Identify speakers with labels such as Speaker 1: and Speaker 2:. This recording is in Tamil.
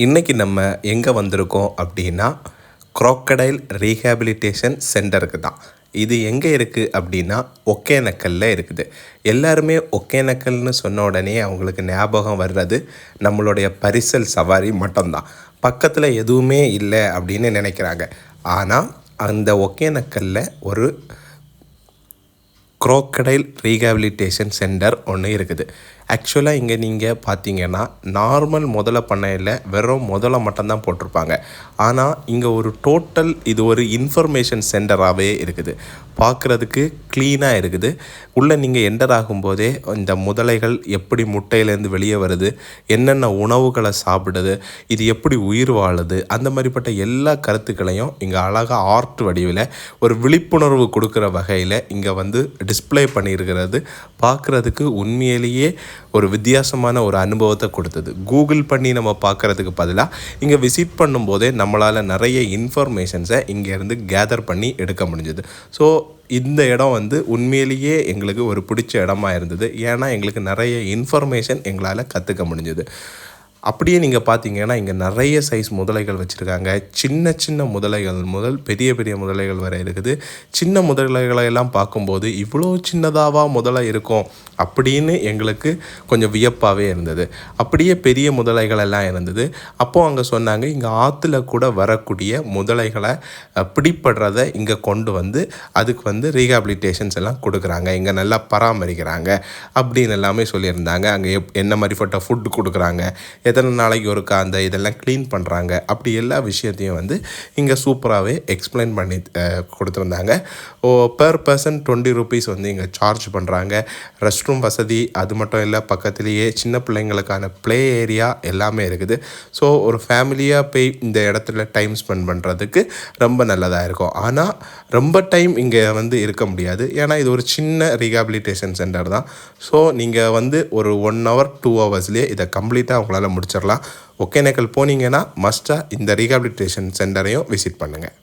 Speaker 1: இன்றைக்கி நம்ம எங்கே வந்திருக்கோம் அப்படின்னா க்ரோக்கடைல் ரீஹேபிலிட்டேஷன் சென்டருக்கு தான். இது எங்கே இருக்குது அப்படின்னா ஒகேனக்கல்ல இருக்குது. எல்லாருமே ஒகேனக்கல்னு சொன்ன உடனே அவங்களுக்கு ஞாபகம் வர்றது நம்மளுடைய பரிசல் சவாரி மட்டும்தான். பக்கத்தில் எதுவுமே இல்லை அப்படின்னு நினைக்கிறாங்க. ஆனால் அந்த ஒகேனக்கல்ல ஒரு க்ரோக்கடைல் ரீஹேபிலிட்டேஷன் சென்டர் ஒன்று இருக்குது. ஆக்சுவலாக இங்கே நீங்கள் பார்த்தீங்கன்னா நார்மல் முதலை பண்ணையில் வெறும் முதலை மட்டும்தான் போட்டிருப்பாங்க. ஆனால் இங்கே ஒரு டோட்டல் இது ஒரு இன்ஃபர்மேஷன் சென்டராகவே இருக்குது. பார்க்குறதுக்கு க்ளீனாக இருக்குது. உள்ளே நீங்கள் என்டர் ஆகும்போதே இந்த முதலைகள் எப்படி முட்டையிலேருந்து வெளியே வருது, என்னென்ன உணவுகளை சாப்பிடுது, இது எப்படி உயிர் வாழுது, அந்த மாதிரிப்பட்ட எல்லா கருத்துக்களையும் இங்கே அழகாக ஆர்ட் வடிவில் ஒரு விழிப்புணர்வு கொடுக்குற வகையில் இங்கே வந்து டிஸ்பிளே பண்ணியிருக்கிறது பார்க்குறதுக்கு உண்மையிலேயே ஒரு வித்தியாசமான ஒரு அனுபவத்தை கொடுத்தது. கூகுள் பண்ணி நம்ம பார்க்குறதுக்கு பதிலாக இங்கே விசிட் பண்ணும்போதே நம்மளால் நிறைய இன்ஃபர்மேஷன்ஸை இங்கேருந்து கேதர் பண்ணி எடுக்க முடிஞ்சது. ஸோ இந்த இடம் வந்து உண்மையிலேயே எங்களுக்கு ஒரு பிடிச்ச இடமா இருந்தது. ஏன்னா எங்களுக்கு நிறைய இன்ஃபர்மேஷன் எங்களால் கற்றுக்க முடிஞ்சது. அப்படியே நீங்கள் பார்த்தீங்கன்னா இங்கே நிறைய சைஸ் முதலைகள் வச்சுருக்காங்க. சின்ன சின்ன முதலைகள் முதல் பெரிய பெரிய முதலைகள் வரை இருக்குது. சின்ன முதலைகளை எல்லாம் பார்க்கும்போது இவ்வளோ சின்னதாவா முதலை இருக்கும் அப்படின்னு எங்களுக்கு கொஞ்சம் வியப்பாகவே இருந்தது. அப்படியே பெரிய முதலைகள் எல்லாம் இருந்தது. அப்போது அங்கே சொன்னாங்க இங்கே ஆற்றுல கூட வரக்கூடிய முதலைகளை பிடிப்படுறதை இங்கே கொண்டு வந்து அதுக்கு வந்து ரீஹாபிலிட்டேஷன்ஸ் எல்லாம் கொடுக்குறாங்க, இங்கே நல்லா பராமரிக்கிறாங்க அப்படின்னு எல்லாமே சொல்லியிருந்தாங்க. அங்கே என்ன மாதிரிப்பட்ட ஃபுட்டு கொடுக்குறாங்க, எத்தனை நாளைக்கு ஒருக்கா அந்த இதெல்லாம் க்ளீன் பண்ணுறாங்க, அப்படி எல்லா விஷயத்தையும் வந்து இங்கே சூப்பராகவே எக்ஸ்பிளைன் பண்ணி கொடுத்துருந்தாங்க. பெர் பர்சன் 20 rupees வந்து இங்கே சார்ஜ் பண்ணுறாங்க. ரெஸ்ட் ரூம் வசதி அது மட்டும் இல்லை, பக்கத்துலேயே சின்ன பிள்ளைங்களுக்கான ப்ளே ஏரியா எல்லாமே இருக்குது. ஸோ ஒரு ஃபேமிலியாக போய் இந்த இடத்துல டைம் ஸ்பெண்ட் பண்ணுறதுக்கு ரொம்ப நல்லதாக இருக்கும். ஆனால் ரொம்ப டைம் இங்கே வந்து இருக்க முடியாது. ஏன்னா இது ஒரு சின்ன ரீஹாபிலிட்டேஷன் சென்டர் தான். ஸோ நீங்கள் வந்து ஒரு 1 hour 2 hours இதை கம்ப்ளீட்டாக உங்களால் முடிச்சிடலாம். ஒகேனக்கல் போனீங்கன்னா மஸ்ட்டாக இந்த ரீஹாபிலிட்டேஷன் சென்டரையும் விசிட் பண்ணுங்கள்.